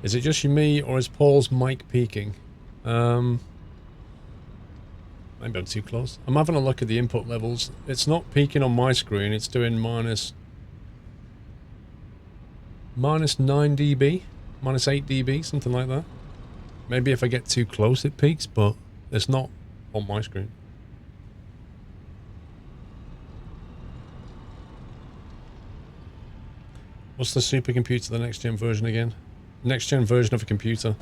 Is it just me, or is Paul's mic peaking? Maybe I'm too close. I'm having a look at the input levels. It's not peaking on my screen. It's doing minus 9 dB, minus 8 dB, something like that. Maybe if I get too close it peaks, but it's not on my screen. What's the supercomputer, the next gen version again? Next gen version of a computer.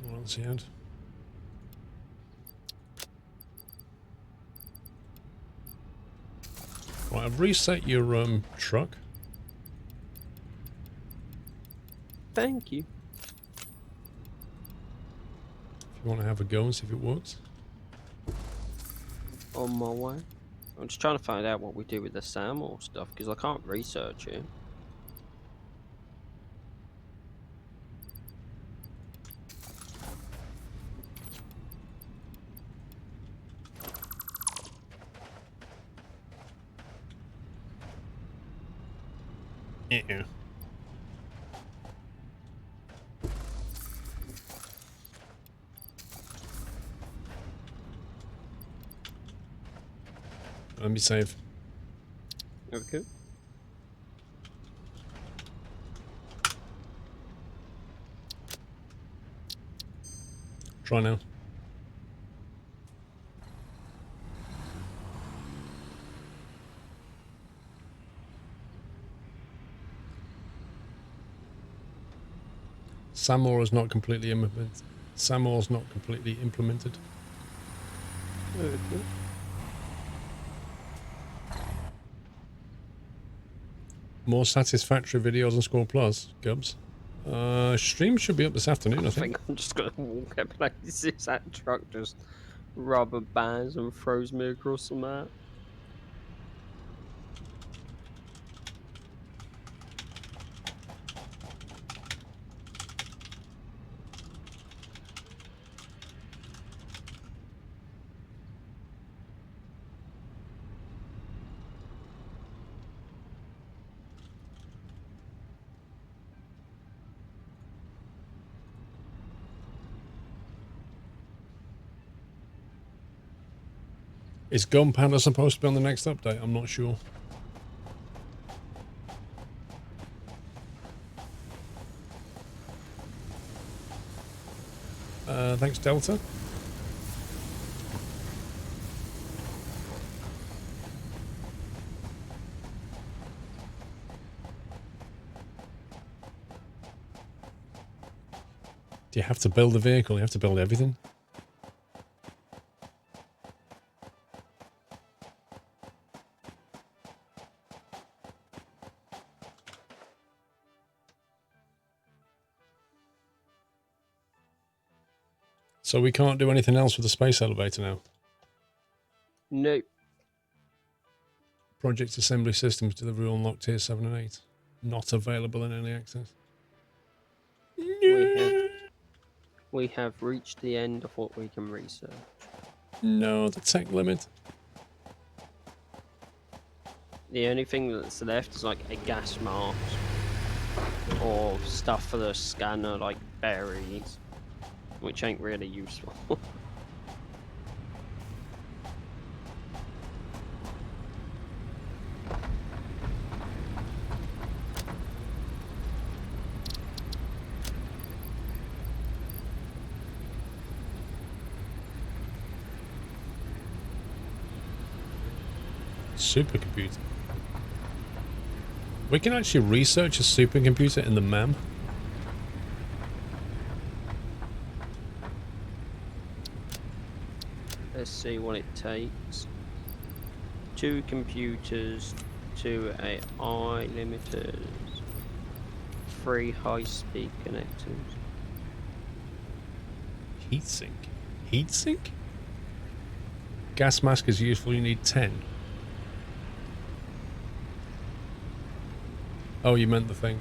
What else he had? Right, I've reset your truck. Thank you. If you want to have a go and see if it works. On my way. I'm just trying to find out what we do with the Samuel stuff because I can't research it. Yeah. Let me save. Okay. Try now. Samor is not completely implemented. Samor's not completely implemented. Okay. More Satisfactory videos on SquirrelPlus, Gubs. Stream should be up this afternoon, I think. I'm just gonna walk up places. That truck just rubber bands and throws me across the map. Is Gunpowder supposed to be on the next update? I'm not sure. Thanks, Delta. Do you have to build the vehicle? You have to build everything? So we can't do anything else with the space elevator now? Nope. Project Assembly Systems delivery unlocked tier 7 and 8. Not available in early access. We have reached the end of what we can research. No, the tech limit. The only thing that's left is like a gas mask or stuff for the scanner like berries, which ain't really useful. Supercomputer. We can actually research a supercomputer in the MAM. Let's see what it takes. 2 computers, 2 AI limiters, 3 high-speed connectors. Heatsink. Heatsink? Gas mask is useful, you need 10. Oh, you meant the thing.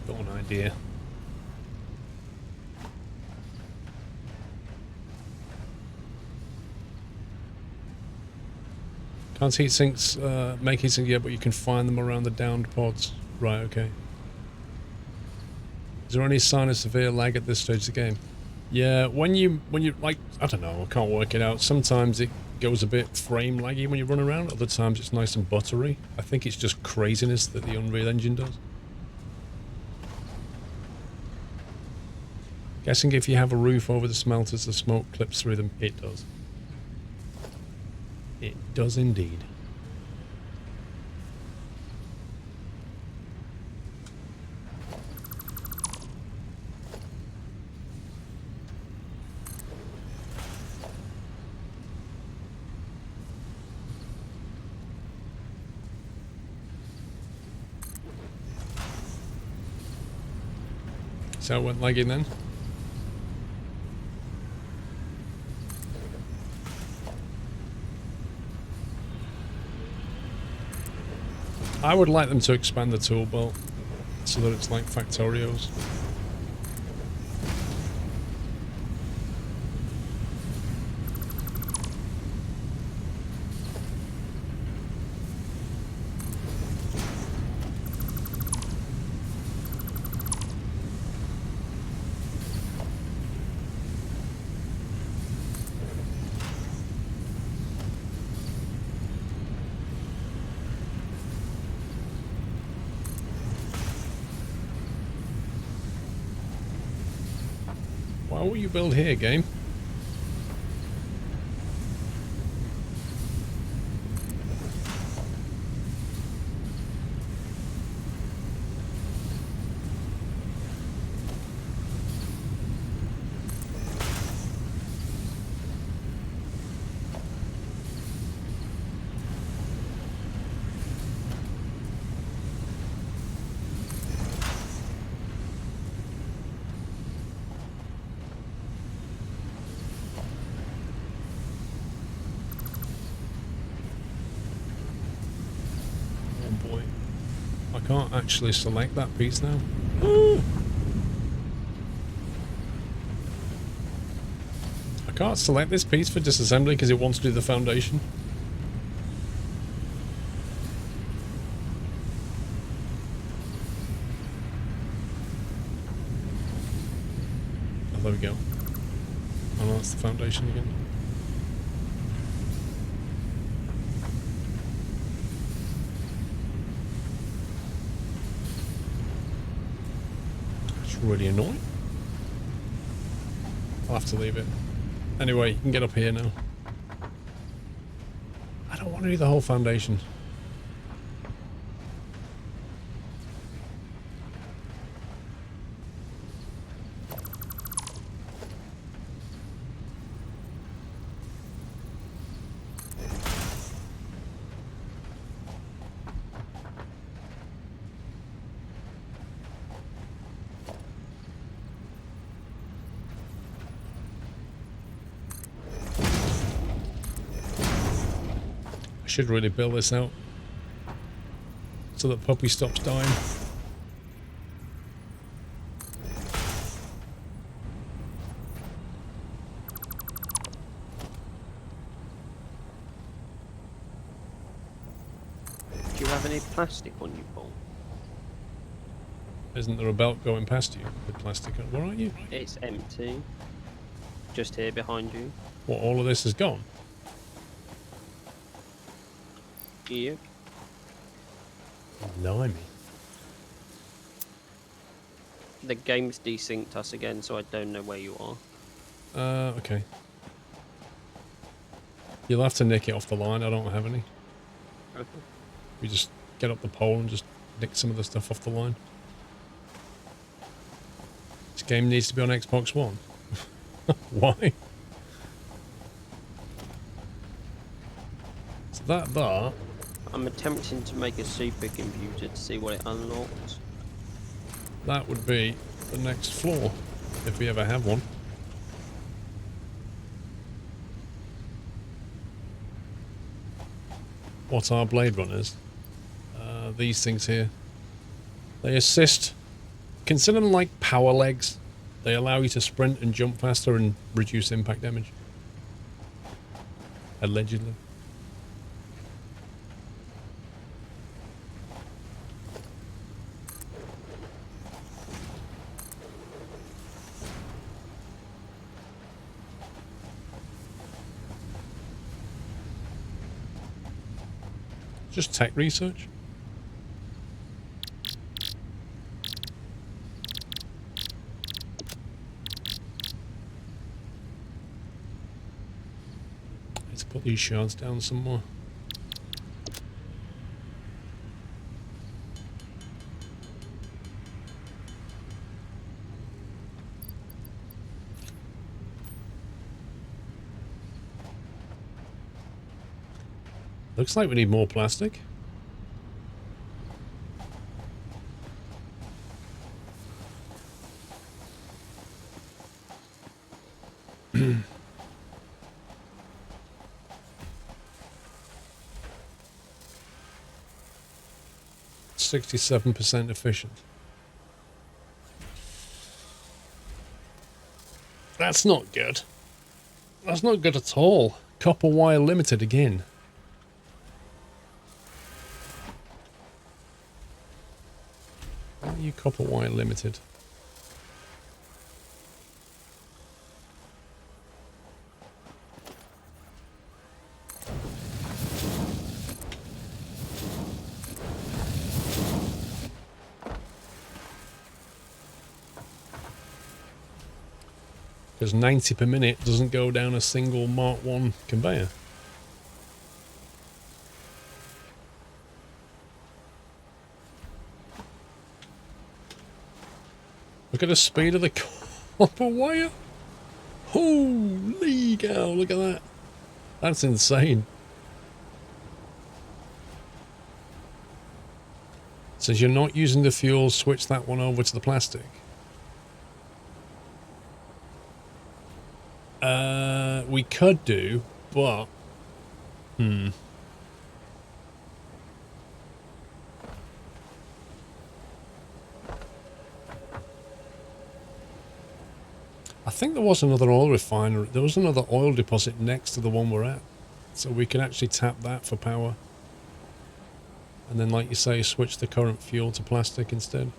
Got an idea. Can't heat sinks make heat sinks yet, but you can find them around the downed pods. Right, okay. Is there any sign of severe lag at this stage of the game? Yeah, when you like, I don't know, I can't work it out. Sometimes it goes a bit frame laggy when you run around, other times it's nice and buttery. I think it's just craziness that the Unreal Engine does. Guessing if you have a roof over the smelters, the smoke clips through them. It does. It does indeed. So it went laggy then? I would like them to expand the tool belt so that it's like Factorios. Why will you build here, game? I can't actually select that piece now. I can't select this piece for disassembly because it wants to do the foundation. Oh, there we go. Oh, no, that's the foundation again. Really annoying. I'll have to leave it. Anyway, you can get up here now. I don't want to do the whole foundation. Should really build this out so that Puppy stops dying. you have any plastic on you, Paul? Isn't there a belt going past you with plastic? Where are you? It's empty. Just here behind you. What, all of this is gone? Yep. Blimey. The game's desynced us again, so I don't know where you are. Okay. You'll have to nick it off the line. I don't have any. Okay. We just get up the pole and just nick some of the stuff off the line. This game needs to be on Xbox One. Why? So that I'm attempting to make a supercomputer to see what it unlocks. that would be the next floor, if we ever have one. What are Blade Runners? These things here. They assist. Consider them like power legs. They allow you to sprint and jump faster and reduce impact damage. Allegedly. Just tech research. Let's put these shards down some more. Looks like we need more plastic. %67 efficient. That's not good. That's not good at all. Copper wire limited again. Why are you copper wire limited? Because 90 per minute doesn't go down a single Mark 1 conveyor. Look at the speed of the copper wire. Holy cow, look at that. That's insane. Since you're not using the fuel, switch that one over to the plastic. We could do, but... I think there was another oil refinery. There was another oil deposit next to the one we're at. So we can actually tap that for power. And then, like you say, switch the current fuel to plastic instead.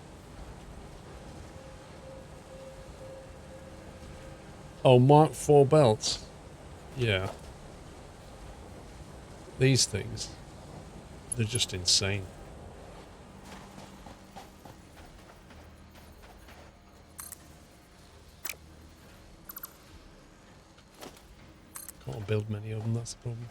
Oh, Mark IV belts. Yeah. These things. They're just insane. Can't build many of them, that's the problem.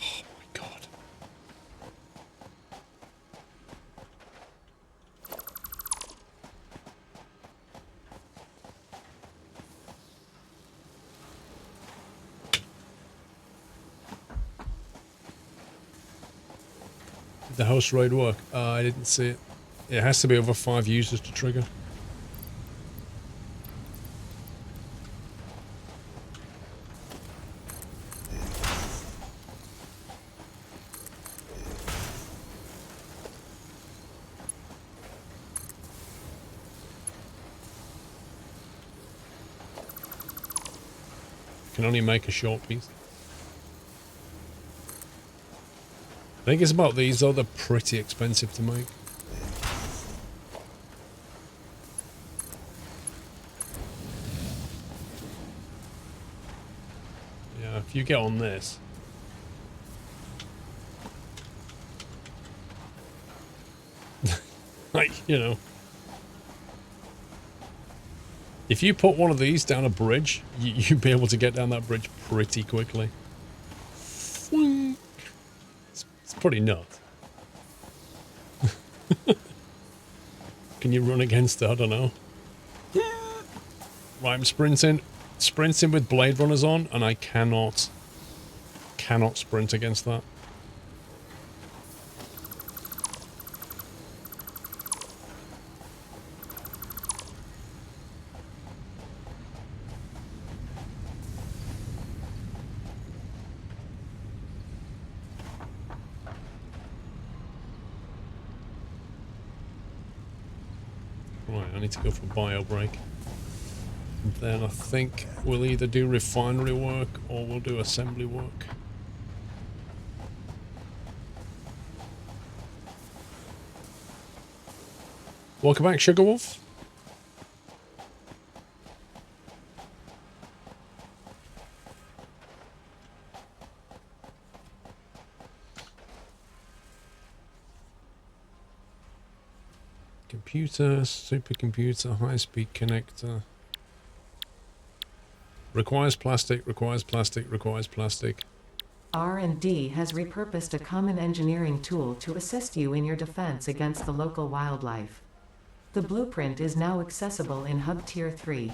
Oh my god. Did the host raid work? I didn't see it. It has to be over 5 users to trigger. Can only make a short piece. I think it's about these though, they're pretty expensive to make. Yeah, if you get on this. Like, you know. If you put one of these down a bridge, you'd be able to get down that bridge pretty quickly. It's pretty nuts. Can you run against it? I don't know. Right, I'm sprinting with Blade Runners on, and I cannot sprint against that. Right, I need to go for bio break. And then I think we'll either do refinery work or we'll do assembly work. Welcome back, Sugar Wolf. Computer, supercomputer, high-speed connector. Requires plastic, requires plastic, requires plastic. R&D has repurposed a common engineering tool to assist you in your defense against the local wildlife. The blueprint is now accessible in Hub Tier 3.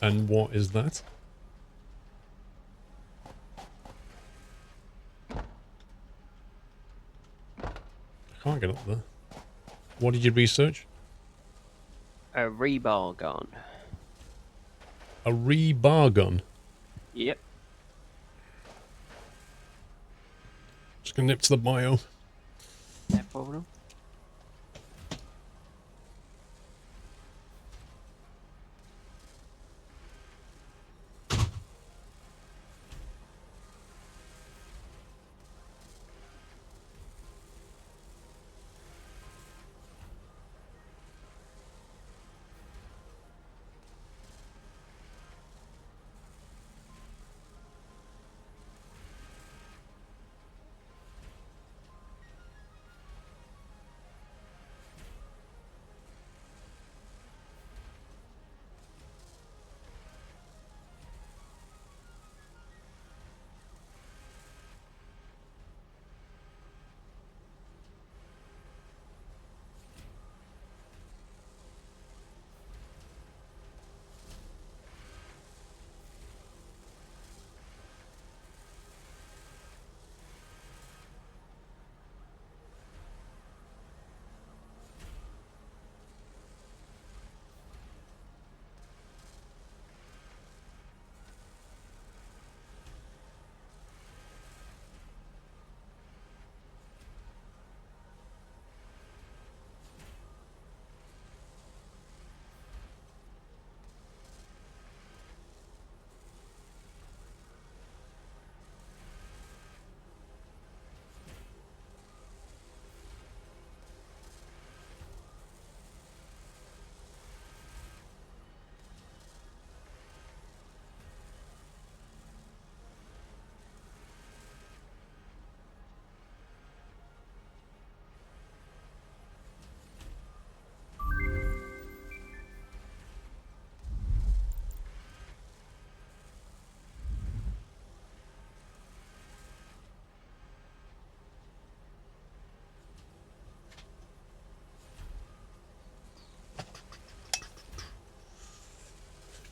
And what is that? I can't get up there. What did you research? A rebar gun. A rebar gun. Yep. Just gonna nip to the bio. No problem.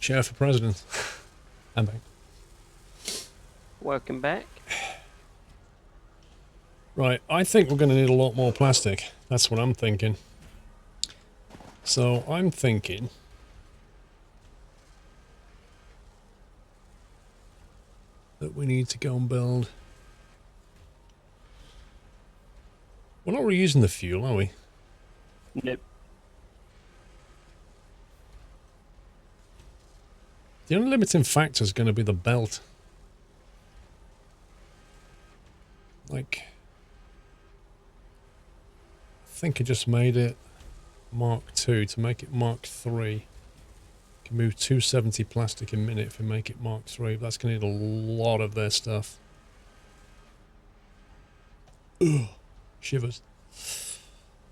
Chair for president. I'm back. Welcome back. Right, I think we're going to need a lot more plastic. That's what I'm thinking. So I'm thinking that we need to go and build. We're not reusing the fuel, are we? Nope. The only limiting factor is going to be the belt. Like, I think I just made it Mark II to make it Mark III. You can move 270 plastic a minute if you make it Mark III. That's going to need a lot of their stuff. Ugh, shivers.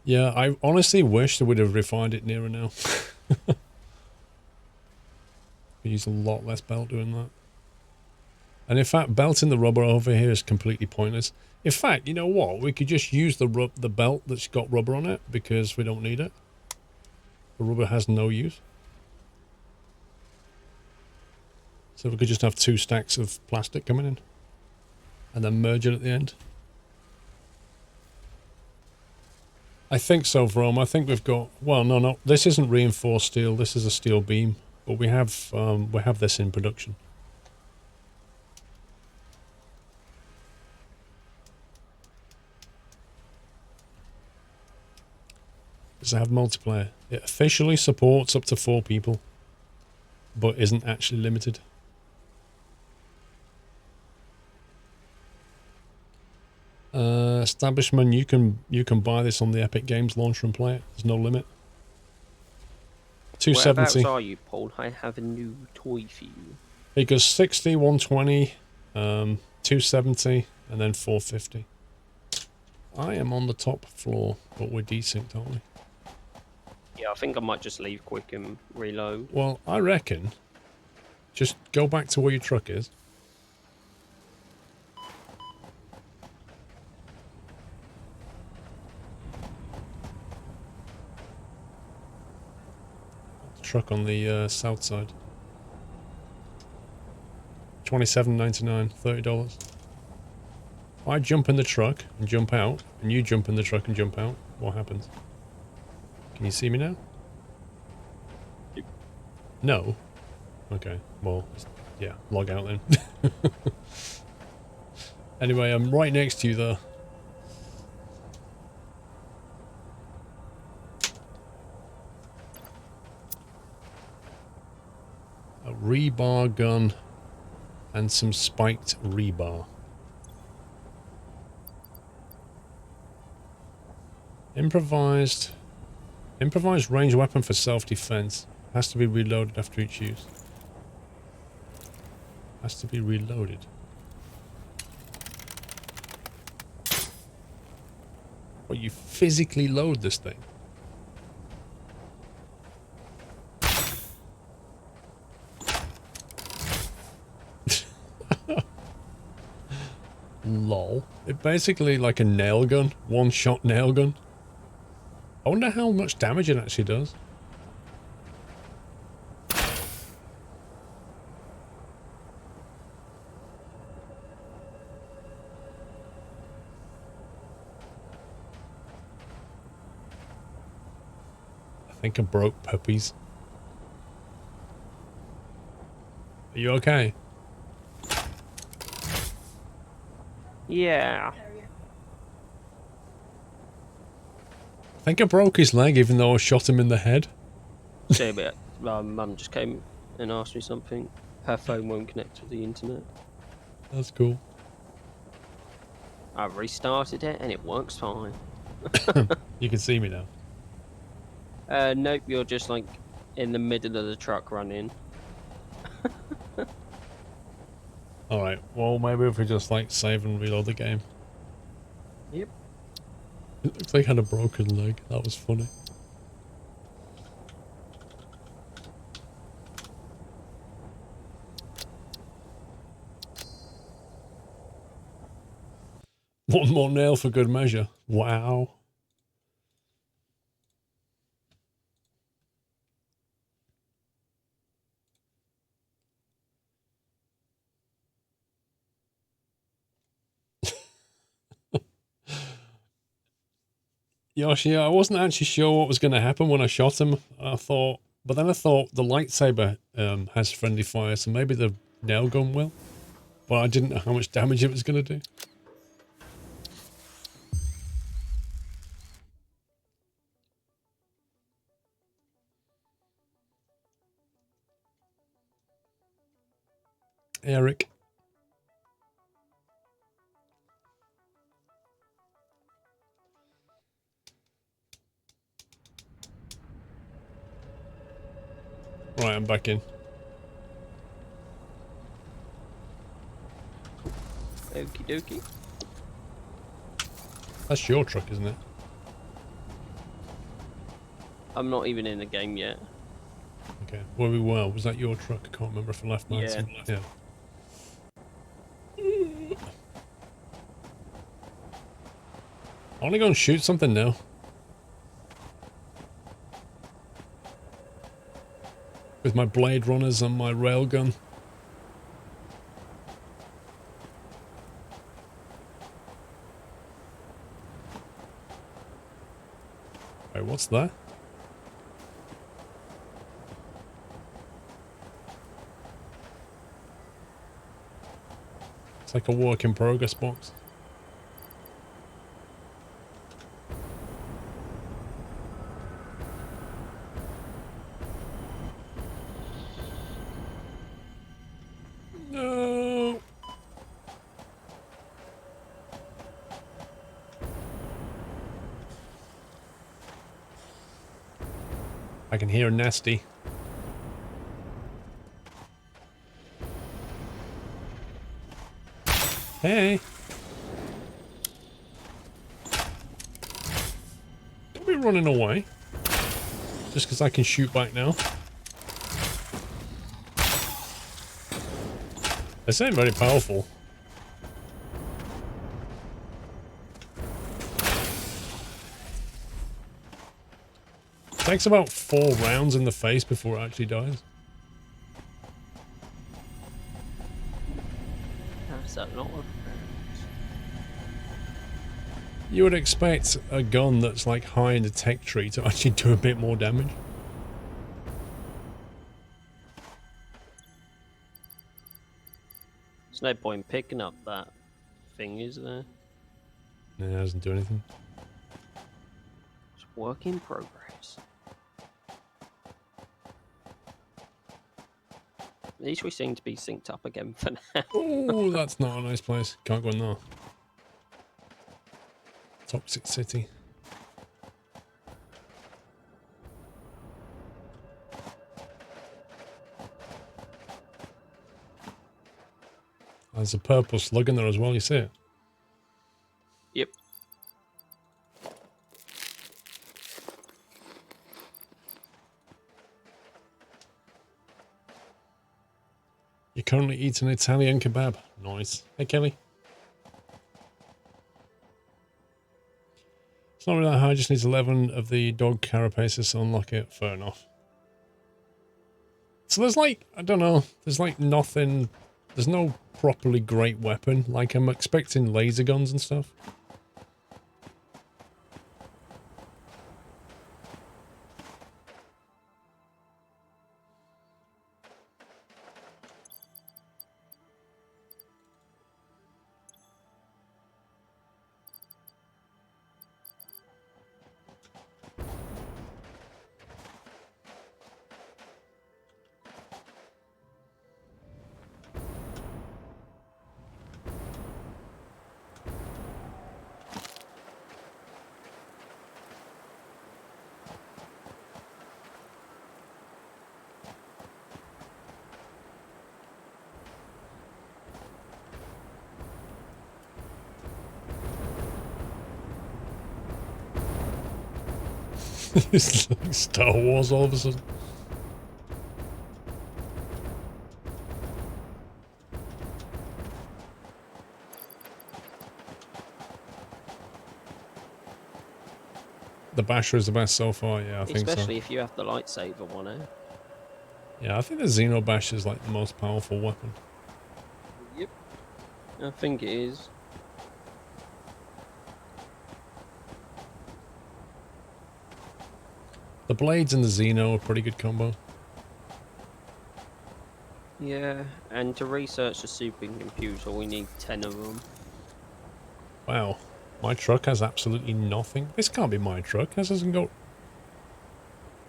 Yeah, I honestly wish they would have refined it nearer now. We use a lot less belt doing that. And in fact, belting the rubber over here is completely pointless. In fact, you know what? We could just use the belt that's got rubber on it because we don't need it. The rubber has no use. So we could just have 2 stacks of plastic coming in. And then merge it at the end. I think so, Vrome. I think we've got... Well, no. This isn't reinforced steel. This is a steel beam. But we have this in production. Does it have multiplayer? It officially supports up to 4 people, but isn't actually limited. Establishment, you can buy this on the Epic Games launcher and play it. There's no limit. 270. Whereabouts are you, Paul? I have a new toy for you. It goes 60, 120, 270, and then 450. I am on the top floor, but we're desynced, aren't we? Yeah, I think I might just leave quick and reload. Well, I reckon just go back to where your truck is. Truck on the south side. $27.99, $30. If I jump in the truck and jump out, and you jump in the truck and jump out, what happens? Can you see me now? Yep. No? Okay, well, yeah, log out then. Anyway, I'm right next to you though. A rebar gun and some spiked rebar. Improvised range weapon for self-defense. Has to be reloaded after each use. Has to be reloaded. Well, you physically load this thing. Lol. It's basically like a nail gun. One-shot nail gun. I wonder how much damage it actually does. I think I broke puppies. Are you okay? Yeah. I think I broke his leg even though I shot him in the head. See a bit. Mum just came and asked me something. Her phone won't connect to the internet. That's cool. I've restarted it and it works fine. You can see me now. Nope, you're just like in the middle of the truck running. Alright, well maybe if we just like save and reload the game. Yep. It looks like I had a broken leg. That was funny. One more nail for good measure. Wow. Yoshi, I wasn't actually sure what was going to happen when I shot him. But then I thought the lightsaber has friendly fire, so maybe the nail gun will. But I didn't know how much damage it was going to do. Eric. Right, I'm back in. Okie dokie. That's your truck, isn't it? I'm not even in the game yet. Okay. Where we were, was that your truck? I can't remember if I left mine. Yeah. Yeah. I want to go and shoot something now. With my blade runners and my railgun. Wait, what's that? It's like a work in progress box. No. I can hear nasty. Hey. Don't be running away. Just because I can shoot back now. They sound very powerful. Takes about 4 rounds in the face before it actually dies. That's a lot of rounds. You would expect a gun that's like high in the tech tree to actually do a bit more damage. There's no point picking up that thing, is there? No, it doesn't do anything. It's work in progress. At least we seem to be synced up again for now. Oh, that's not a nice place. Can't go in there. Toxic city. There's a purple slug in there as well, you see it? Yep. You're currently eating Italian kebab. Nice. Hey, Kelly. It's not really that hard, just needs 11 of the dog carapaces to unlock it. Fair enough. So there's like, I don't know, there's like nothing, there's no properly great weapon. Like I'm expecting laser guns and stuff. It's like Star Wars all of a sudden. The Basher is the best so far, yeah, I think so. Especially if you have the lightsaber one, eh? Yeah, I think the Xeno Bash is like the most powerful weapon. Yep. I think it is. The blades and the Xeno are a pretty good combo. Yeah, and to research the supercomputer, we need 10 of them. Wow. My truck has absolutely nothing. This can't be my truck. This doesn't go...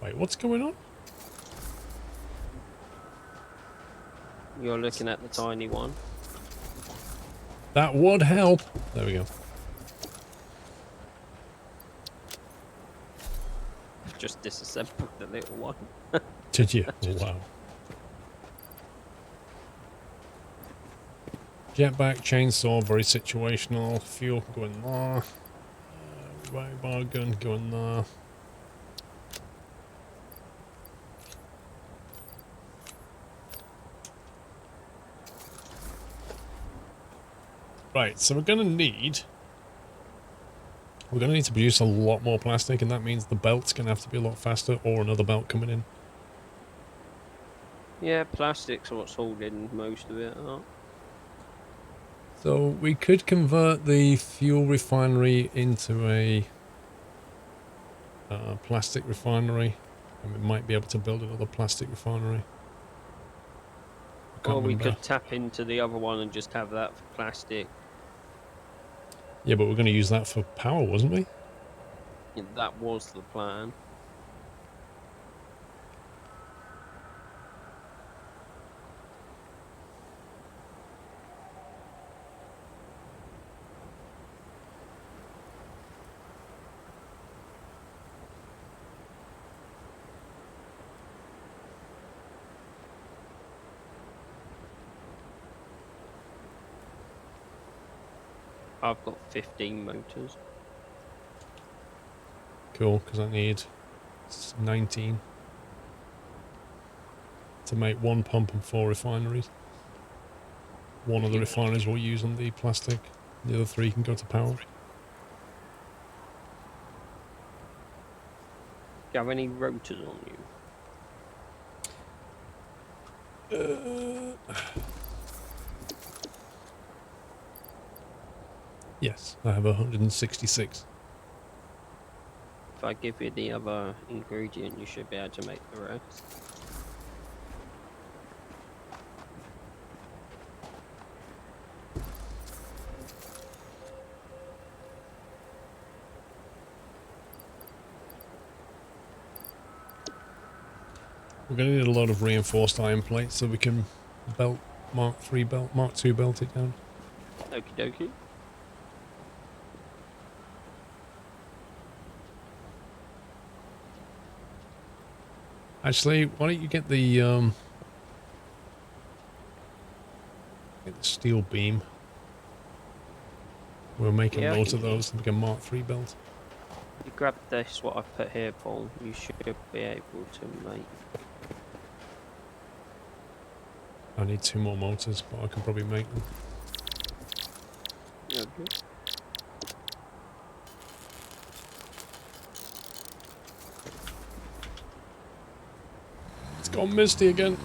Wait, what's going on? You're looking at the tiny one. That would help. There we go. I've just disassembled the little one. Did you? Oh, wow. Jetpack, chainsaw, very situational. Fuel can go in there. Right bar gun, go in there. Right, so we're gonna need to produce a lot more plastic, and that means the belt's gonna have to be a lot faster, or another belt coming in. Yeah, plastic's what's holding most of it up. So we could convert the fuel refinery into a plastic refinery, and we might be able to build another plastic refinery. I can't Or we remember. could tap into the other one and just have that for plastic. Yeah, but we're going to use that for power, wasn't we? Yeah, that was the plan. I've got 15 motors. Cool, because I need 19 to make one pump and 4 refineries. One of the refineries we'll use on the plastic. The other 3 can go to power. Do you have any rotors on you? Yes, I have 166. If I give you the other ingredient, you should be able to make the rest. We're going to need a lot of reinforced iron plates so we can belt Mark 3 belt, Mark 2 belt it down. Okie dokie. Actually, why don't you get the steel beam? We're making Yeah, loads of those, like a Mark 3 belt. You grab this, what I've put here, Paul. You should be able to make. I need 2 more motors, but I can probably make them. Okay. It's gone misty again.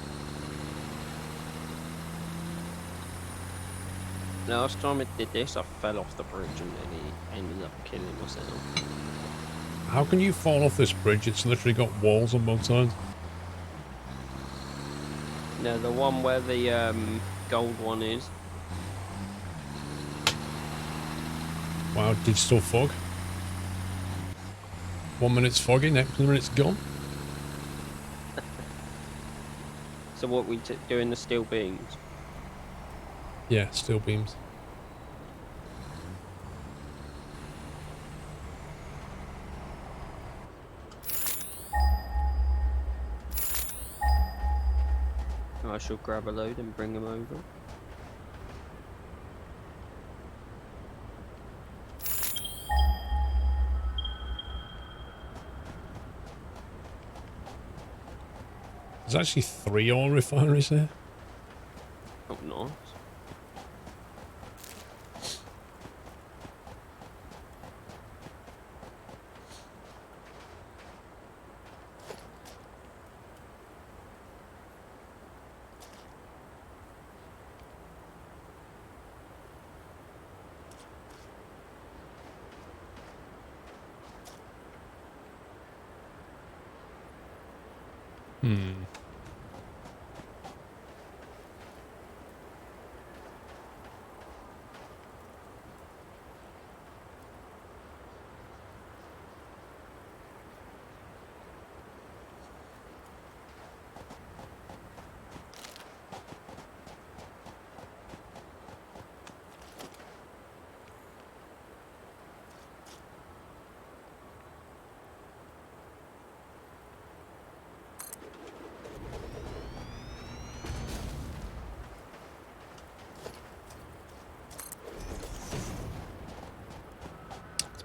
Last time I did this, I fell off the bridge and then he ended up killing myself. How can you fall off this bridge? It's literally got walls on both sides. No, the one where the gold one is. Wow, digital fog. 1 minute's foggy, next minute's gone. So what we doing the steel beams? Yeah, steel beams. I shall grab a load and bring them over. There's actually 3 oil refineries here. Oh, nice. Hmm.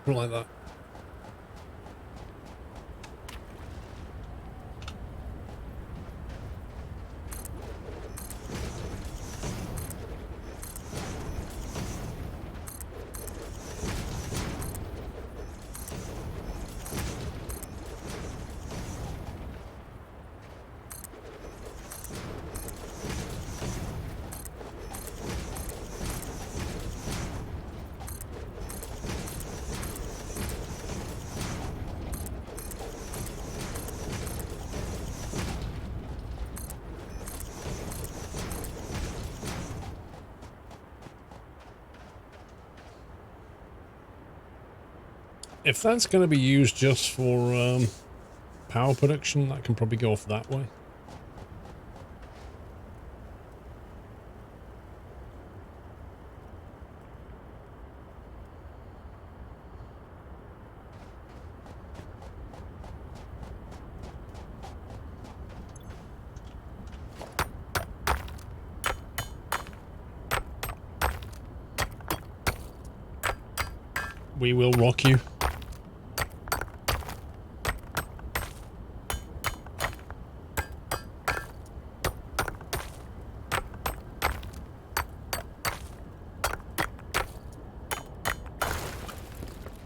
Something like that. If that's going to be used just for power production, that can probably go off that way. We will rock you.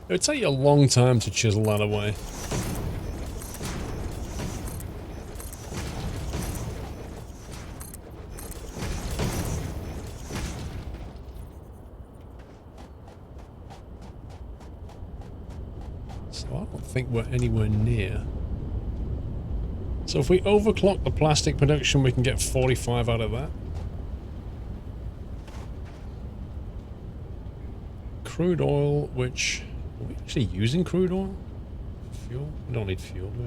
It would take you a long time to chisel that away. So I don't think we're anywhere near. So if we overclock the plastic production, we can get 45 out of that. Crude oil, which... Are we actually using crude oil? Fuel? We don't need fuel, do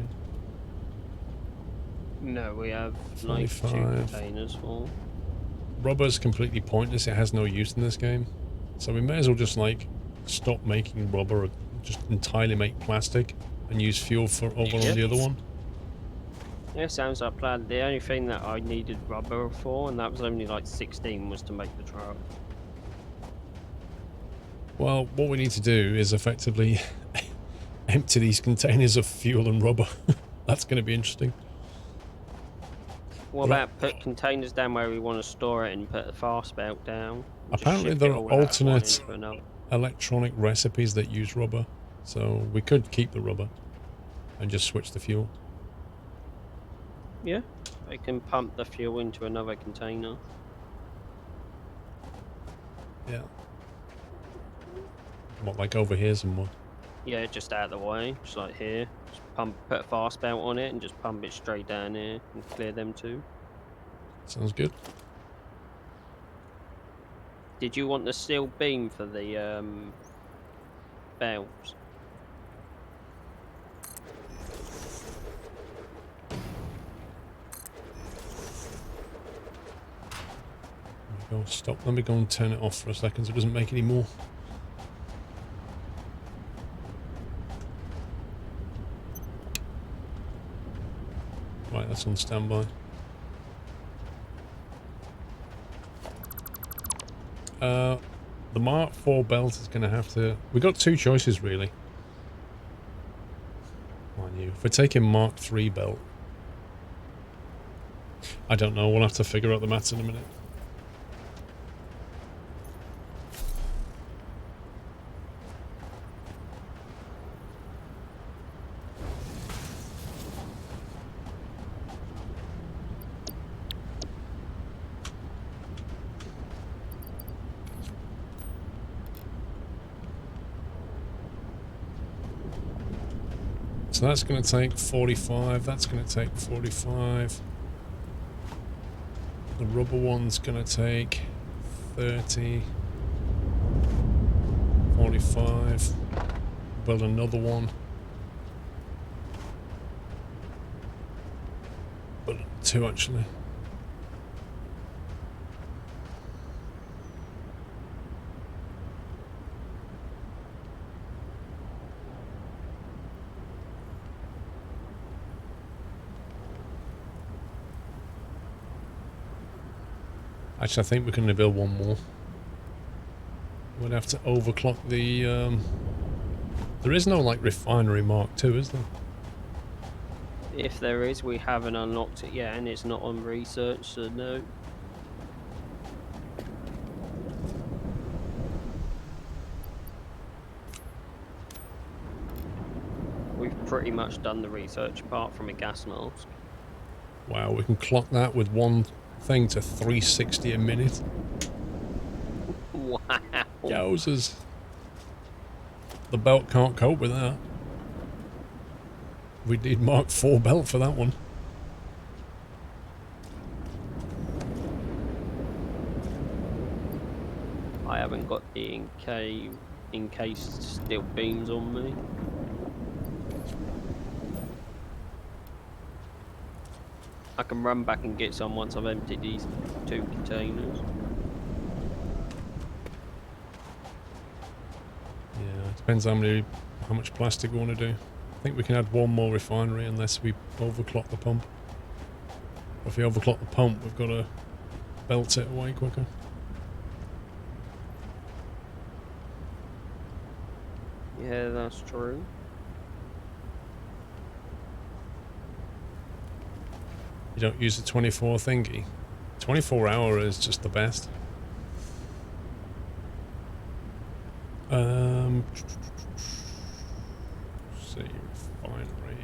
we? No, we have like 2 containers full. Rubber's completely pointless. It has no use in this game. So we may as well just like stop making rubber, or just entirely make plastic and use fuel for over on the other one. Yeah, sounds like a plan. The only thing that I needed rubber for, and that was only like 16, was to make the truck. Well, what we need to do is effectively empty these containers of fuel and rubber. That's going to be interesting. What about put containers down where we want to store it and put the fast belt down? Apparently there are alternate electronic recipes that use rubber, so we could keep the rubber and just switch the fuel. Yeah, I can pump the fuel into another container. Yeah. What, like over here somewhere? Yeah, just out of the way, just like here. Just put a fast belt on it and just pump it straight down here and clear them too. Sounds good. Did you want the steel beam for the belts? There we go. Stop. Let me go and turn it off for a second so it doesn't make any more. Right, that's on standby. The Mark IV belt is going to have to... We've got 2 choices, really. Mind you, if we're taking Mark III belt... I don't know, we'll have to figure out the maths in a minute. So that's going to take 45, that's going to take 45. The rubber one's going to take 30, 45. Build another one. Build 2 actually. Actually, I think we're going to build one more. We'd have to overclock the There is no, like, refinery Mark II, is there? If there is, we haven't unlocked it yet, and it's not on research, so no. We've pretty much done the research apart from a gas mask. Wow, we can clock that with one thing to 360 a minute. Wow. Yowzers. The belt can't cope with that. We need Mark IV belt for that one. I haven't got the encased steel beams on me. I can run back and get some once I've emptied these 2 containers. Yeah, it depends how much plastic we want to do. I think we can add one more refinery unless we overclock the pump. If we overclock the pump, we've got to belt it away quicker. Yeah, that's true. You don't use the 24 thingy. 24 hour is just the best. See, refinery.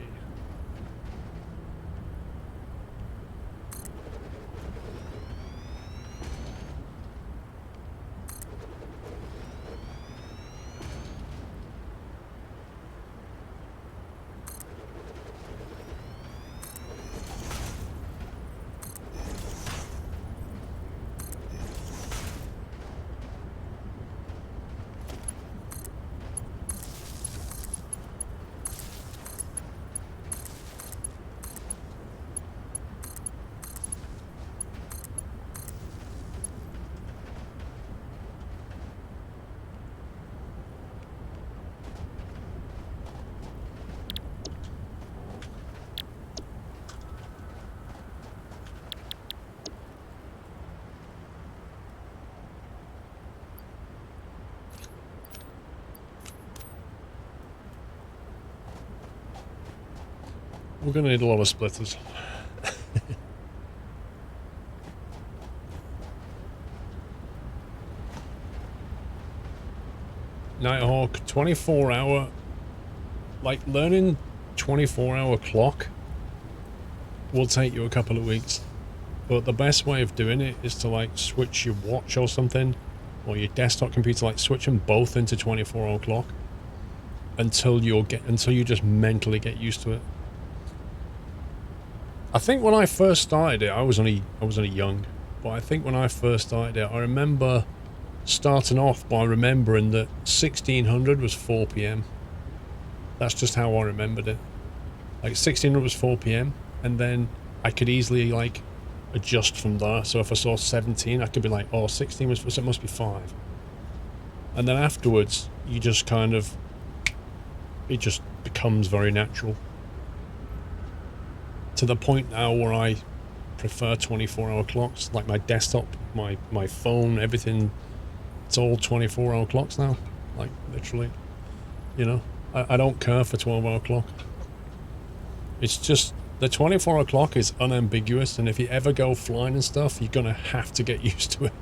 We're going to need a lot of splitters. Nighthawk, 24 hour, like learning 24-hour clock will take you a couple of weeks. But the best way of doing it is to like switch your watch or something, or your desktop computer, like switch them both into 24-hour clock until you just mentally get used to it. I think when I first started it, I was only young, but I think when I first started it, I remember starting off by remembering that 1600 was 4 p.m. That's just how I remembered it. Like 1600 was 4 p.m. and then I could easily like adjust from there. So if I saw 17, I could be like, oh, 16 was, so it must be 5. And then afterwards, you just kind of, it just becomes very natural. To the point now where I prefer 24-hour clocks, like my desktop, my phone, everything, it's all 24-hour clocks now, like literally, you know. I don't care for 12-hour clock. It's just, the 24-hour clock is unambiguous, and if you ever go flying and stuff, you're gonna have to get used to it.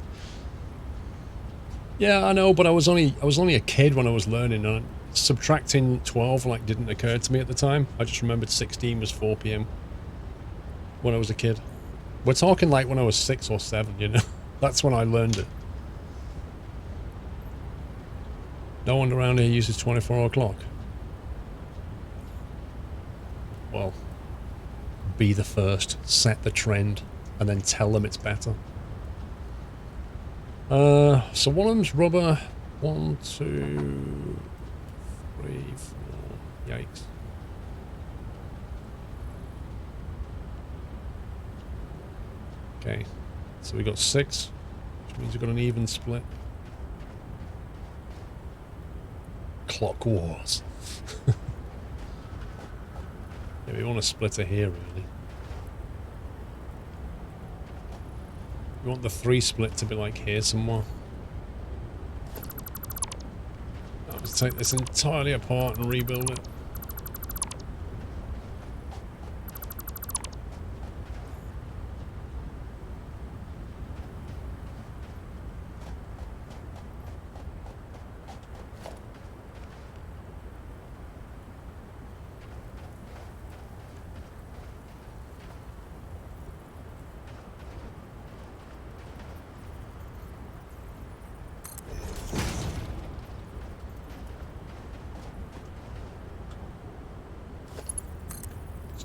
Yeah, I know, but I was only a kid when I was learning, and subtracting 12 like didn't occur to me at the time. I just remembered 16 was 4 p.m. when I was a kid. We're talking like when I was 6 or 7, you know. That's when I learned it. No one around here uses 24-hour clock. Well, be the first, set the trend, and then tell them it's better. So one of them's rubber. 1, 2, 3, 4. Yikes. Okay, so we got 6, which means we've got an even split. Clock wars. Yeah, we want a splitter here, really. We want the 3 split to be like here somewhere. Oh, Just take this entirely apart and rebuild it.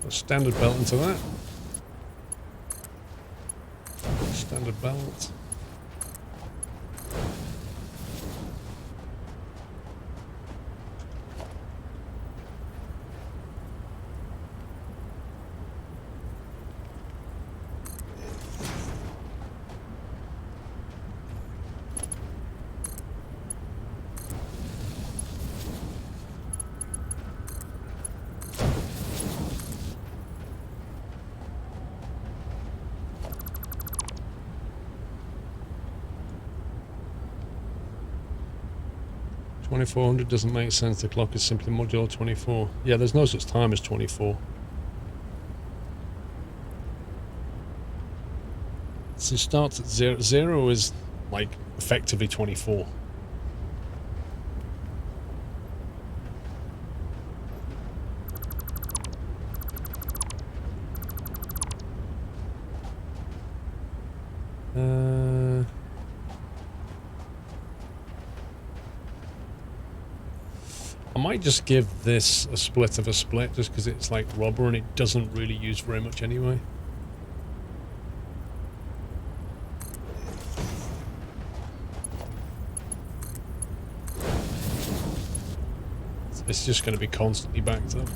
A standard belt into that. Standard belt. $2,400 doesn't make sense. The clock is simply modular 24. Yeah, there's no such time as 24. So it starts at 0. 0 is like effectively 24. I might just give this a split of a split just because it's like rubber and it doesn't really use very much anyway. It's just going to be constantly backed up.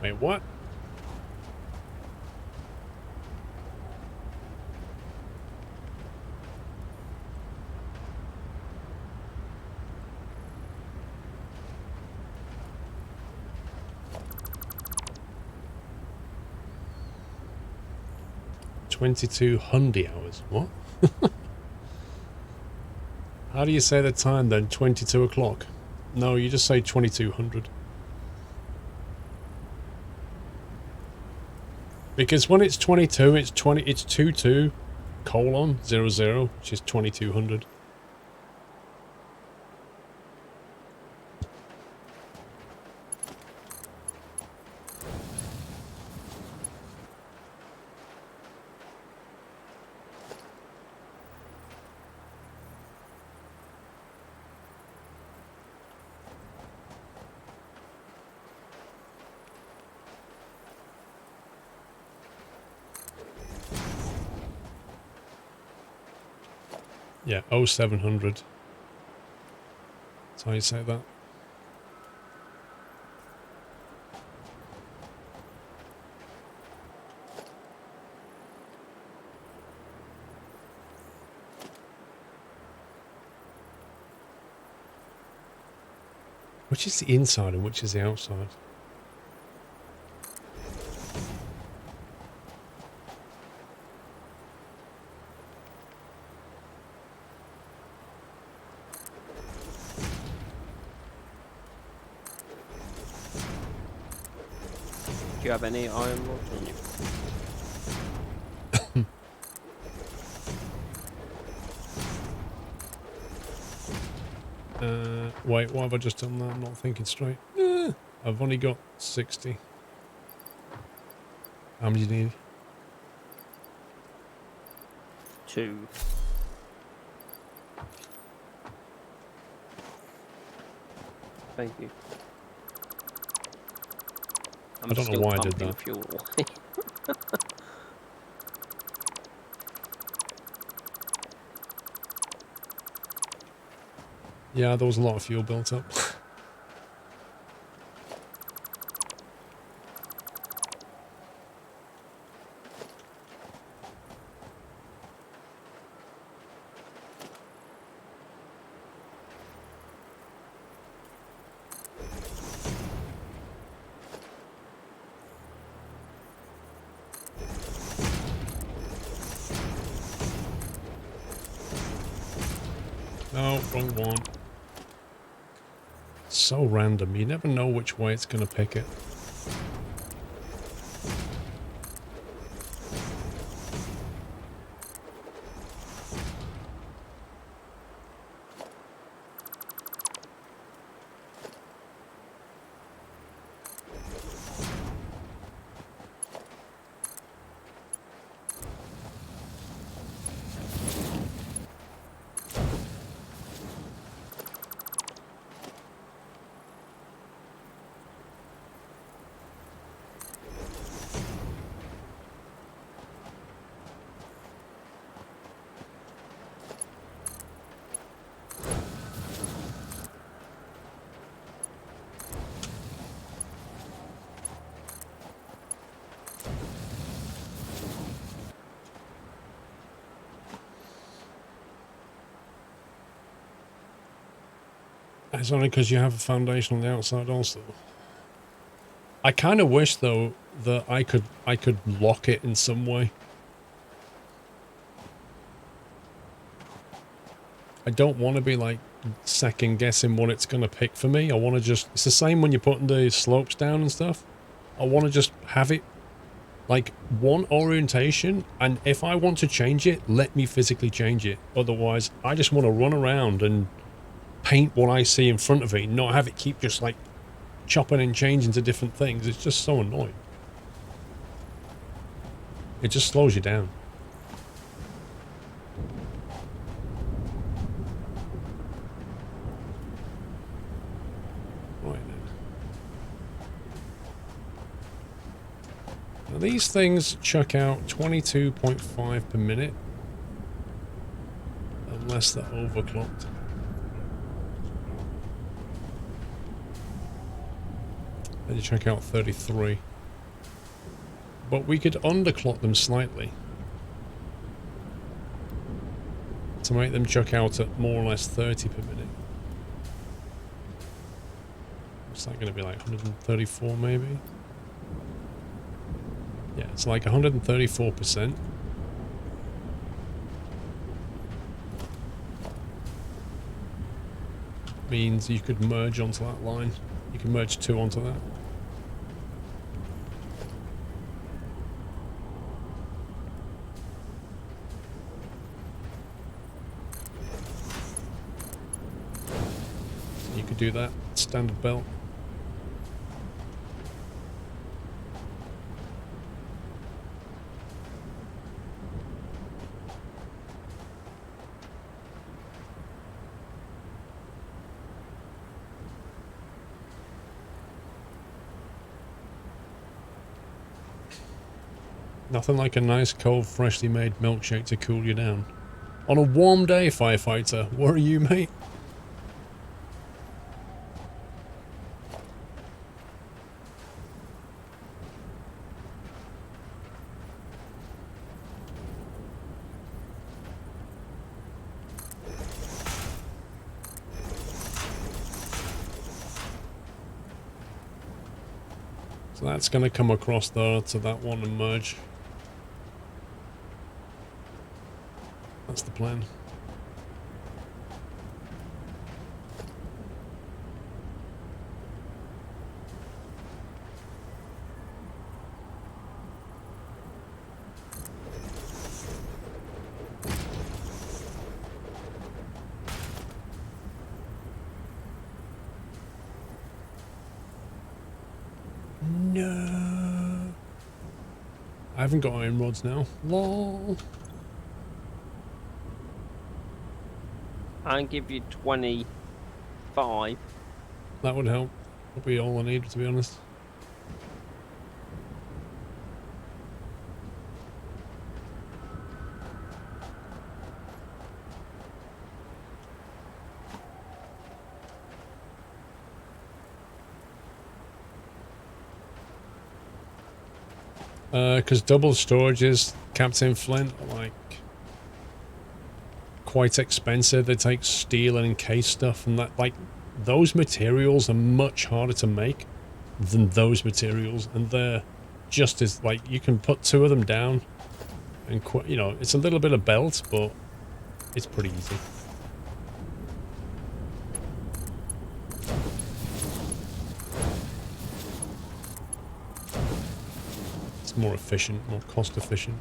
Wait, what? $2,200 hours. What? How do you say the time then? 22 o'clock? No, you just say 2200. Because when it's 22, it's 22 colon 00, which is 2200. Yeah, 0700. That's how you say that. Which is the inside and which is the outside? Do you have any iron rods on you? Wait, why have I just done that? I'm not thinking straight. I've only got 60. How many do you need? 2. Thank you. I don't know why I did that. Fuel. Yeah, there was a lot of fuel built up. No, wrong one. So random. You never know which way it's going to pick it. It's only because you have a foundation on the outside also. I kind of wish though that I could lock it in some way. I don't want to be like second guessing what it's going to pick for me. I want to just, it's the same when you're putting the slopes down and stuff. I want to just have it like one orientation, and if I want to change it, let me physically change it. Otherwise, I just want to run around and paint what I see in front of it, not have it keep just like chopping and changing to different things. It's just so annoying. It just slows you down. Right then. Now these things chuck out 22.5 per minute. Unless they're overclocked. Then you check out 33. But we could underclock them slightly to make them chuck out at more or less 30 per minute. What's that going to be like? 134 maybe? Yeah, it's like 134%. Means you could merge onto that line. You can merge two onto that. You could do that. Standard belt. Nothing like a nice, cold, freshly made milkshake to cool you down. On a warm day, firefighter. Where are you, mate? So that's going to come across there to that one and merge. That's the plan. No. I haven't got iron rods now. Lol. I'll give you 25. That would help. That'll be all I need, to be honest. Because double storages, Captain Flint, are like quite expensive. They take steel and encased stuff, and that, like, those materials are much harder to make than those materials, and they're just as, like, you can put two of them down and you know, it's a little bit of belt, but it's pretty easy. more efficient, more cost efficient.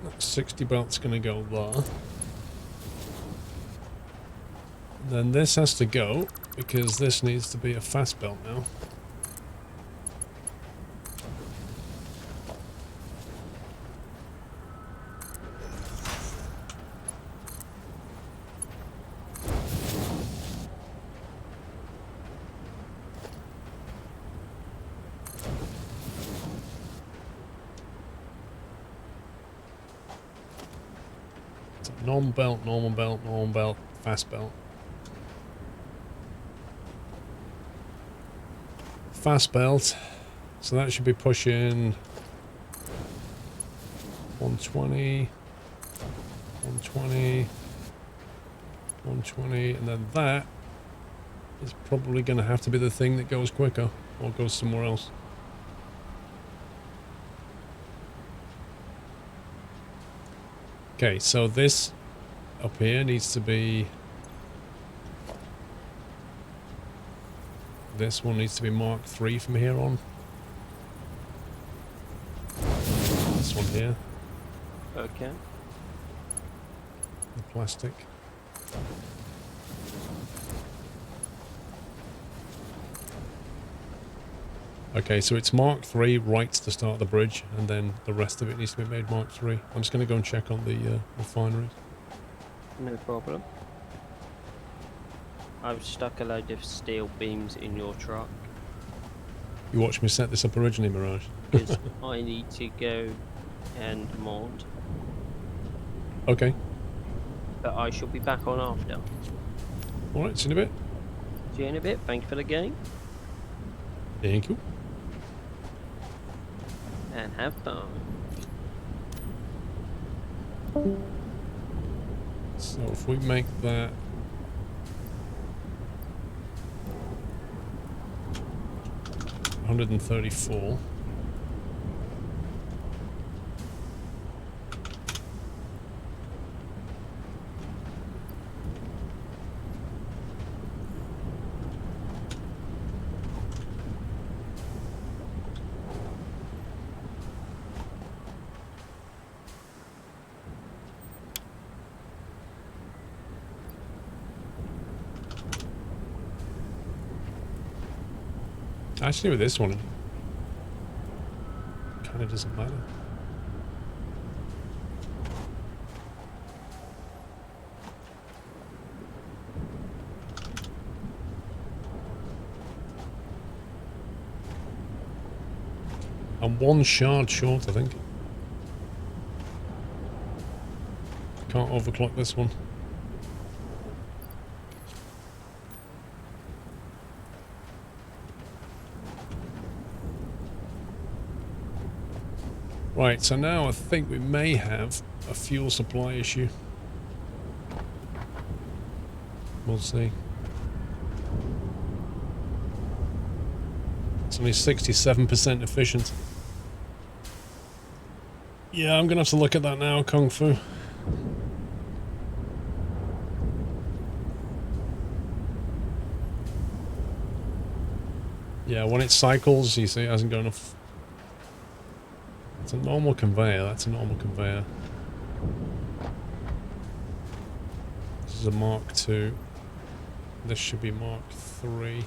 That 60 belt's going to go there. Then this has to go, because this needs to be a fast belt now. So normal belt, normal belt, normal belt, fast belt. Fast belt, so that should be pushing 120, 120, 120, and then that is probably going to have to be the thing that goes quicker or goes somewhere else. Okay, so this up here needs to be... This one needs to be Mark III from here on. This one here. Okay. The plastic. Okay, so it's Mark III right to start the bridge, and then the rest of it needs to be made Mark III. I'm just going to go and check on the refineries. No problem. I've stuck a load of steel beams in your truck You watched me set this up originally, Mirage. because I need to go and mod. Okay. But I shall be back on after. Alright, see you in a bit. See you in a bit. Thank you for the game. Thank you. And have fun. So if we make that... $134. Actually, with this one, kind of doesn't matter. I'm one shard short, I think. Can't overclock this one. Right, so now I think we may have a fuel supply issue. We'll see. It's only 67% efficient. Yeah, I'm gonna have to look at that now, Kung Fu. Yeah, when it cycles, you see it hasn't got enough. It's a normal conveyor, that's a normal conveyor. This is a Mark II. This should be Mark III.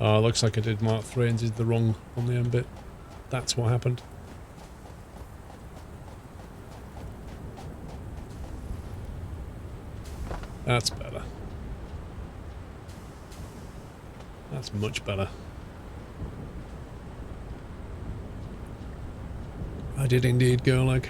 Looks like I did Mark III and did the wrong on the end bit. That's what happened. That's better. That's much better. I did indeed go like.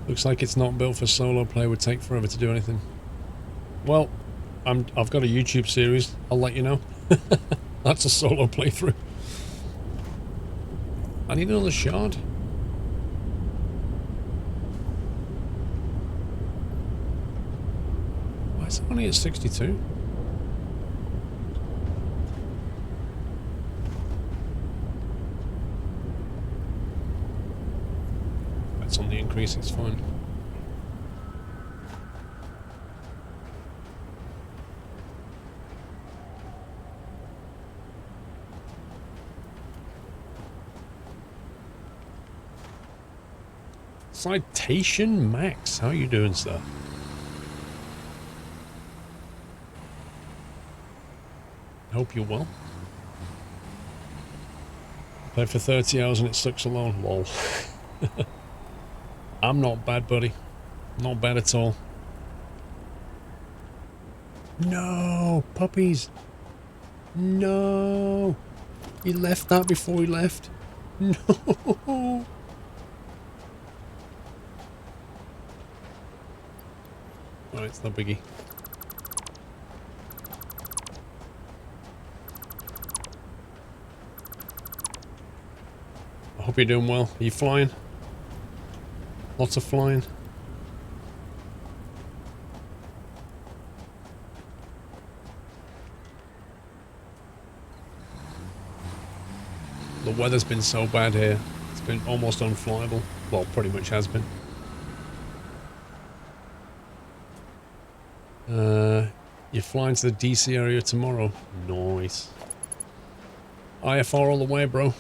Looks like it's not built for solo play, would take forever to do anything. Well, I've got a YouTube series. I'll let you know. That's a solo playthrough. I need another shard. Why is it only at 62? That's on the increase, it's fine. Citation Max, how you doing, sir? Hope you're well. Played for 30 hours and it sucks alone. Lol. I'm not bad, buddy. Not bad at all. No, puppies. No. He left that before he left. No. Alright, it's no biggie. I hope you're doing well. Are you flying? Lots of flying. The weather's been so bad here. It's been almost unflyable. Well, pretty much has been. You're flying to the DC area tomorrow. Nice. IFR all the way, bro.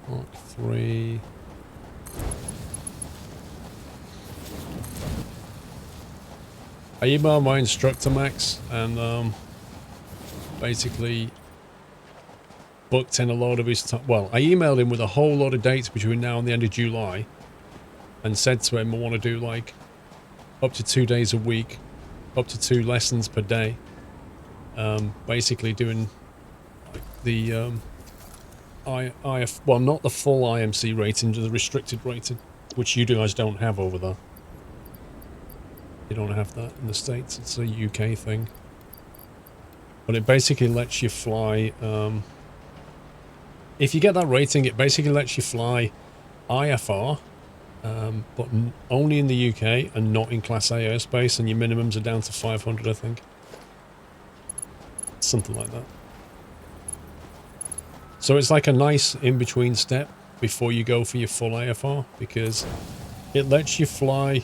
Mark 3. I emailed my instructor, Max, and basically booked in a load of his time. Well, I emailed him with a whole lot of dates between now and the end of July. And said to him, I want to do like up to 2 days a week, up to 2 lessons per day. Basically doing like the well, not the full IMC rating, just the restricted rating, which you guys don't have over there. You don't have that in the States. It's a UK thing. But it basically lets you fly. If you get that rating, it basically lets you fly IFR. But only in the UK and not in Class A airspace, and your minimums are down to 500, I think. Something like that. So it's like a nice in-between step before you go for your full AFR, because it lets you fly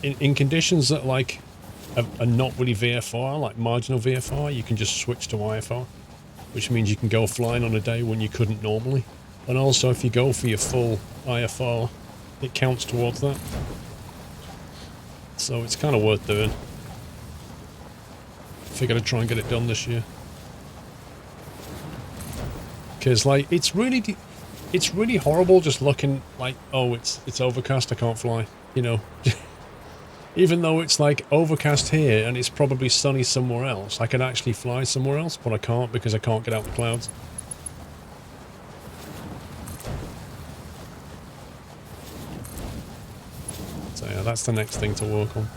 in conditions that like are not really VFR, like marginal VFR. You can just switch to IFR, which means you can go flying on a day when you couldn't normally. And also, if you go for your full IFR, it counts towards that. So it's kind of worth doing. Figure to try and get it done this year. Because, like, it's really horrible just looking like, oh, it's overcast, I can't fly. You know, even though it's like overcast here and it's probably sunny somewhere else, I can actually fly somewhere else, but I can't because I can't get out the clouds. So yeah, that's the next thing to work on.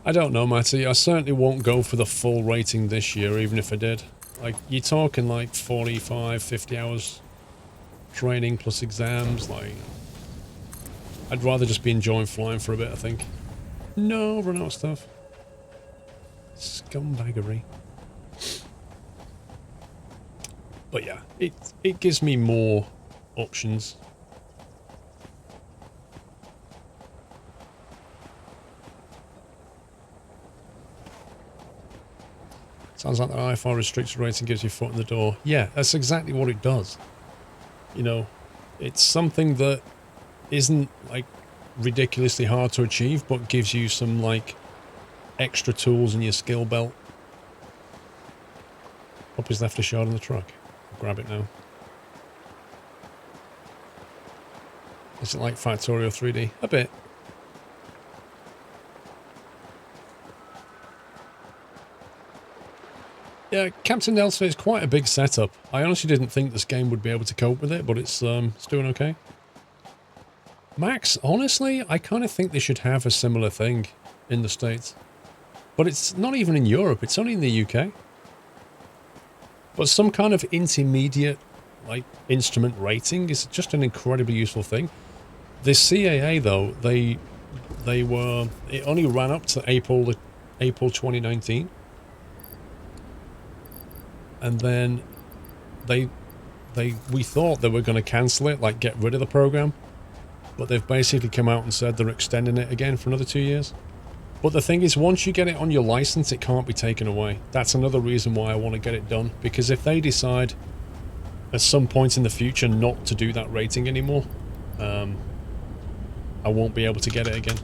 I don't know, Matty. I certainly won't go for the full rating this year, even if I did. Like, you're talking like 45, 50 hours training plus exams. Like, I'd rather just be enjoying flying for a bit, I think. No, run out of stuff. Scumbaggery. But yeah, it gives me more options. Sounds like the IFR restricted rating gives you foot in the door. Yeah, that's exactly what it does. You know, it's something that isn't like ridiculously hard to achieve, but gives you some like extra tools in your skill belt. Puppy's left a shard in the truck. I'll grab it now. Is it like Factorio 3D? A bit. Yeah, Captain Nelson is quite a big setup. I honestly didn't think this game would be able to cope with it, but it's doing okay. Max, honestly, I kind of think they should have a similar thing in the States. But it's not even in Europe, it's only in the UK. But some kind of intermediate, like, instrument rating is just an incredibly useful thing. The CAA, though, it only ran up to April 2019. And then we thought they were going to cancel it, like get rid of the program. But they've basically come out and said they're extending it again for another 2 years. But the thing is, once you get it on your license, it can't be taken away. That's another reason why I want to get it done. Because if they decide at some point in the future not to do that rating anymore, I won't be able to get it again.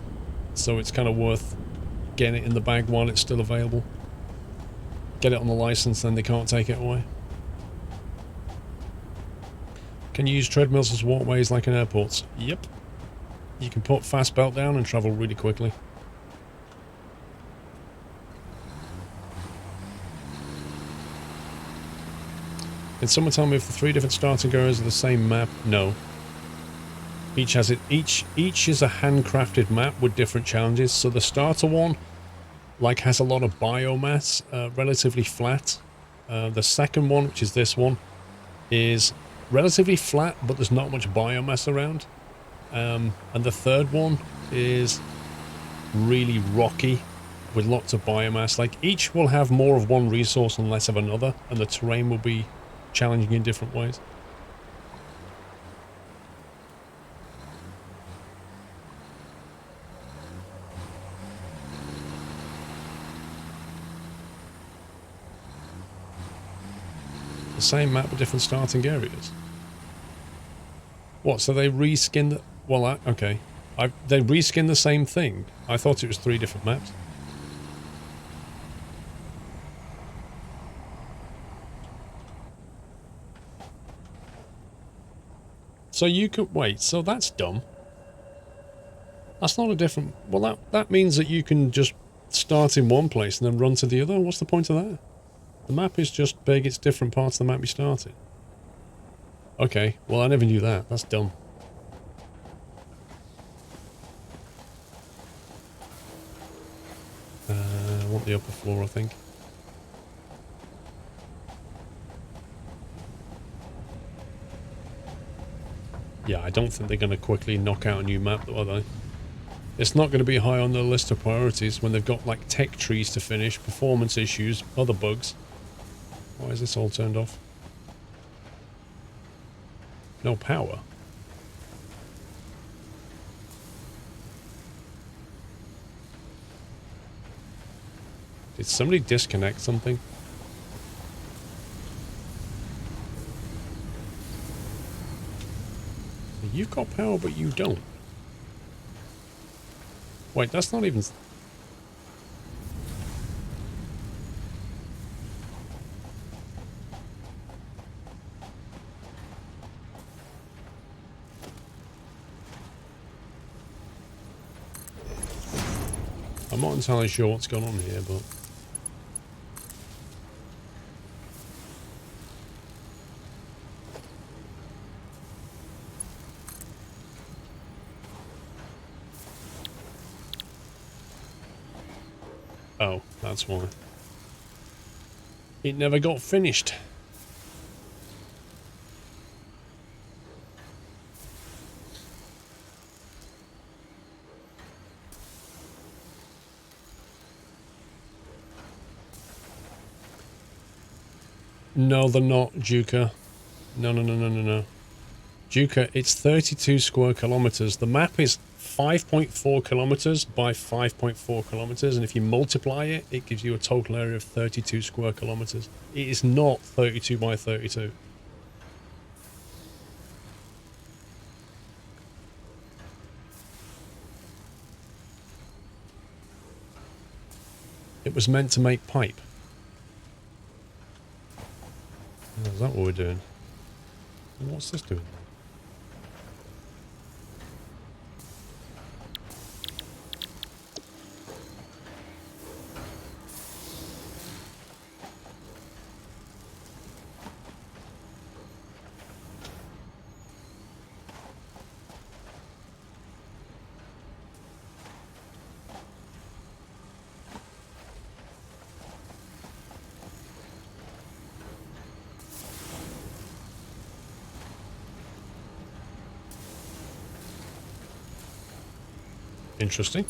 So it's kind of worth getting it in the bag while it's still available. Get it on the license, then they can't take it away. Can you use treadmills as walkways like in airports? Yep. You can put fast belt down and travel really quickly. Can someone tell me if the 3 different starting areas are the same map? No. Each is a handcrafted map with different challenges. So the starter one, like, has a lot of biomass, relatively flat. The second one, which is this one, is relatively flat, but there's not much biomass around. And the third one is really rocky with lots of biomass. Like, each will have more of one resource and less of another, and the terrain will be challenging in different ways. The same map with different starting areas. What, so they reskinned the... Well, okay. They reskinned the same thing. I thought it was 3 different maps. So you could... Wait, so that's dumb. That's not a different... Well, that means that you can just start in one place and then run to the other. What's the point of that? The map is just big, it's different parts of the map you start in. Okay, well, I never knew that. That's dumb. I want the upper floor, I think. Yeah, I don't think they're going to quickly knock out a new map, though, are they? It's not going to be high on their list of priorities when they've got, like, tech trees to finish, performance issues, other bugs. Why is this all turned off? No power. Did somebody disconnect something? You've got power, but you don't. Wait, that's not even... I'm not entirely sure what's going on here, but... Oh, that's why. It never got finished. No, they're not, Juka. No. Juka, it's 32 square kilometers. The map is 5.4 kilometers by 5.4 kilometers, and if you multiply it, it gives you a total area of 32 square kilometers. It is not 32 by 32. It was meant to make pipe. Oh, is that what we're doing? And what's this doing? Interesting.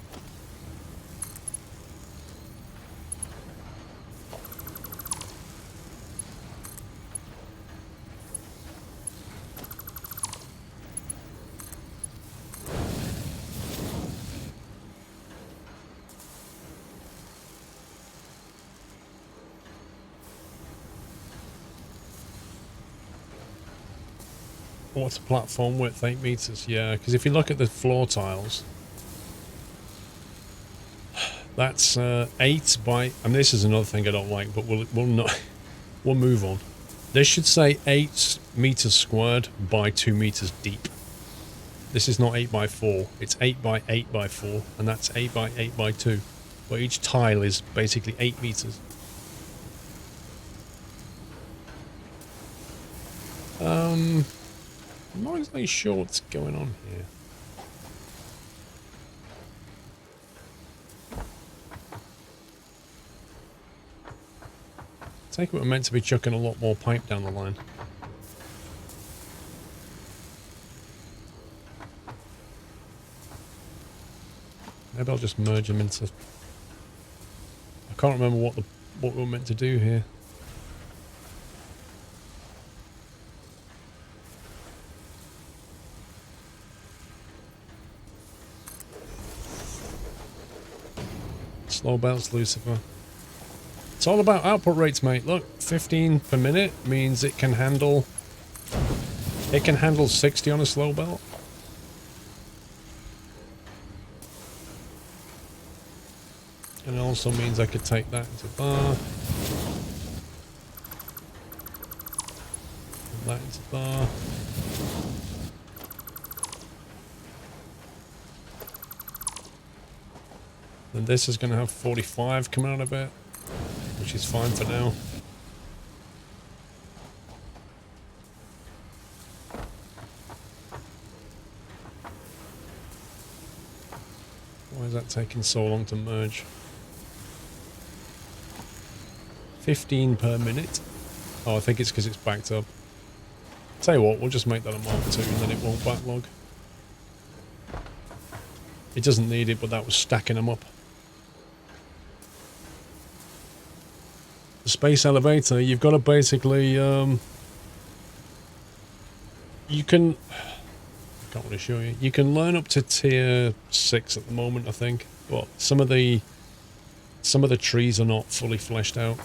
What's a platform width? 8 meters. Yeah, because if you look at the floor tiles, that's 8 by. And this is another thing I don't like, but we'll not. We'll move on. This should say 8 meters squared by 2 meters deep. This is not 8 by 4. It's 8 by 8 by 4, and that's 8 by 8 by 2. But each tile is basically 8 meters. I'm not exactly sure what's going on here. I take it we're meant to be chucking a lot more pipe down the line. Maybe I'll just merge them into... I can't remember what we're meant to do here. Slow bounce Lucifer. It's all about output rates, mate. Look, 15 per minute means it can handle 60 on a slow belt. And it also means I could take that into bar. And that into bar. And this is going to have 45 coming out of it, which is fine for now. Why is that taking so long to merge? 15 per minute. Oh, I think it's because it's backed up. Tell you what, we'll just make that a Mark 2 and then it won't backlog. It doesn't need it, but that was stacking them up. The space elevator, you've got to basically, you can, I can't really show you, you can learn up to tier 6 at the moment, I think, but some of the trees are not fully fleshed out.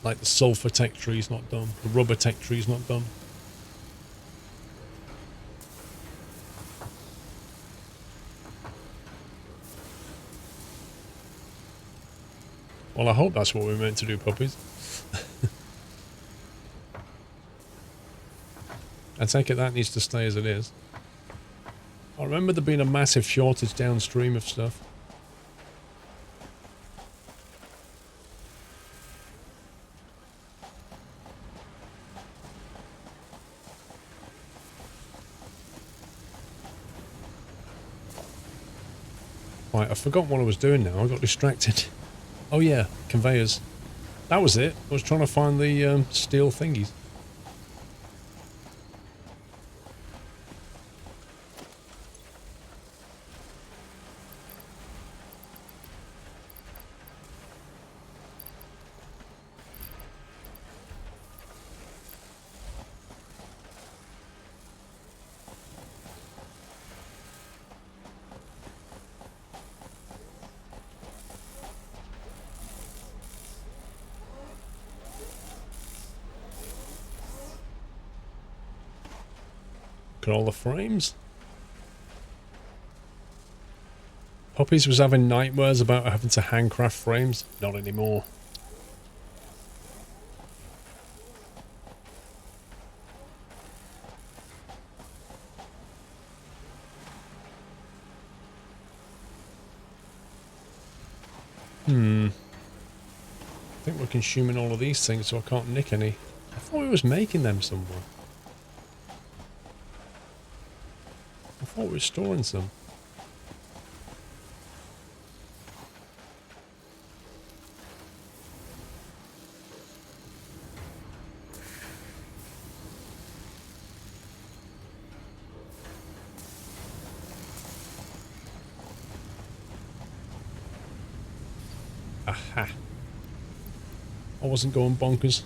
Like the sulfur tech tree's not done, the rubber tech tree's not done. Well, I hope that's what we're meant to do, puppies. I take it that needs to stay as it is. I remember there being a massive shortage downstream of stuff. Right, I forgot what I was doing now. I got distracted. Oh yeah, conveyors. That was it. I was trying to find the steel thingies. Look at all the frames. Puppies was having nightmares about having to handcraft frames. Not anymore. I think we're consuming all of these things, so I can't nick any. I thought we was making them somewhere. I thought we were storing some. Aha. I wasn't going bonkers.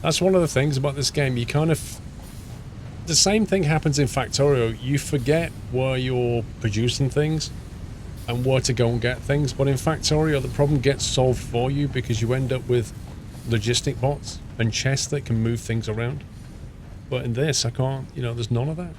That's one of the things about this game. You kind of... The same thing happens in Factorio. You forget where you're producing things and where to go and get things. But in Factorio, the problem gets solved for you because you end up with logistic bots and chests that can move things around. But in this, I can't... You know, there's none of that.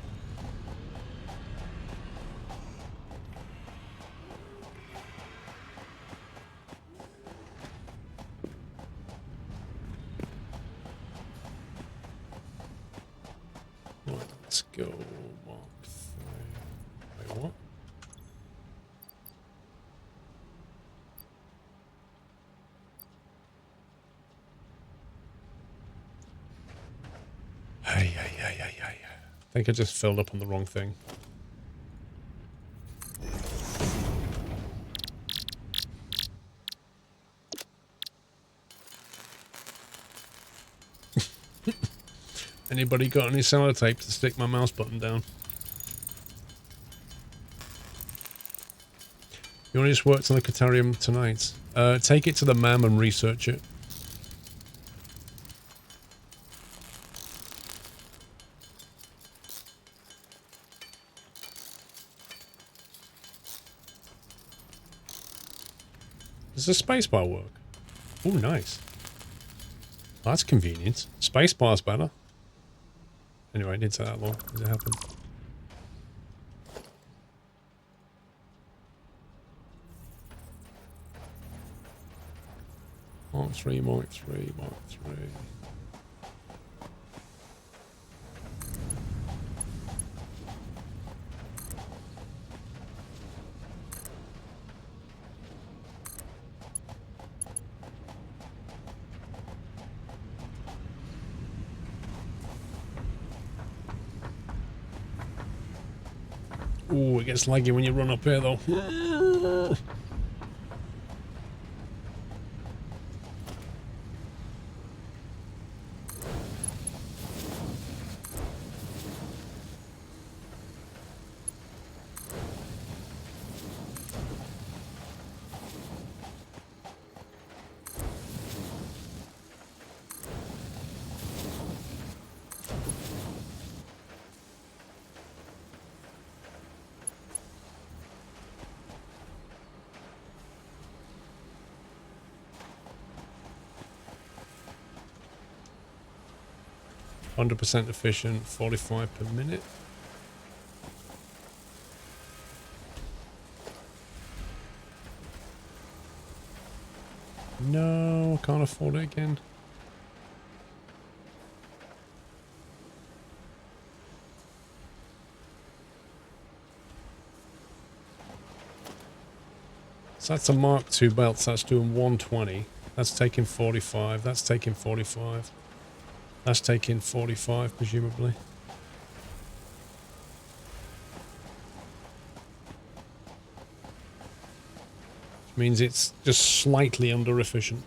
Let's go Mark 3. Wait, what? Hey. I think I just filled up on the wrong thing. Anybody got any sellotape to stick my mouse button down? You only just worked on the Catarium tonight. Take it to the MAM and research it. Does the spacebar work? Oh, nice. That's convenient. Spacebar's better. Anyway, it didn't take that long. As it happened. Mark 3, Mark 3, Mark 3. Ooh, it gets laggy when you run up here, though. 100% efficient, 45 per minute. No, I can't afford it again. So that's a Mark II belt, so that's doing 120. That's taking 45, that's taking 45. That's taking 45, presumably. Which means it's just slightly under efficient.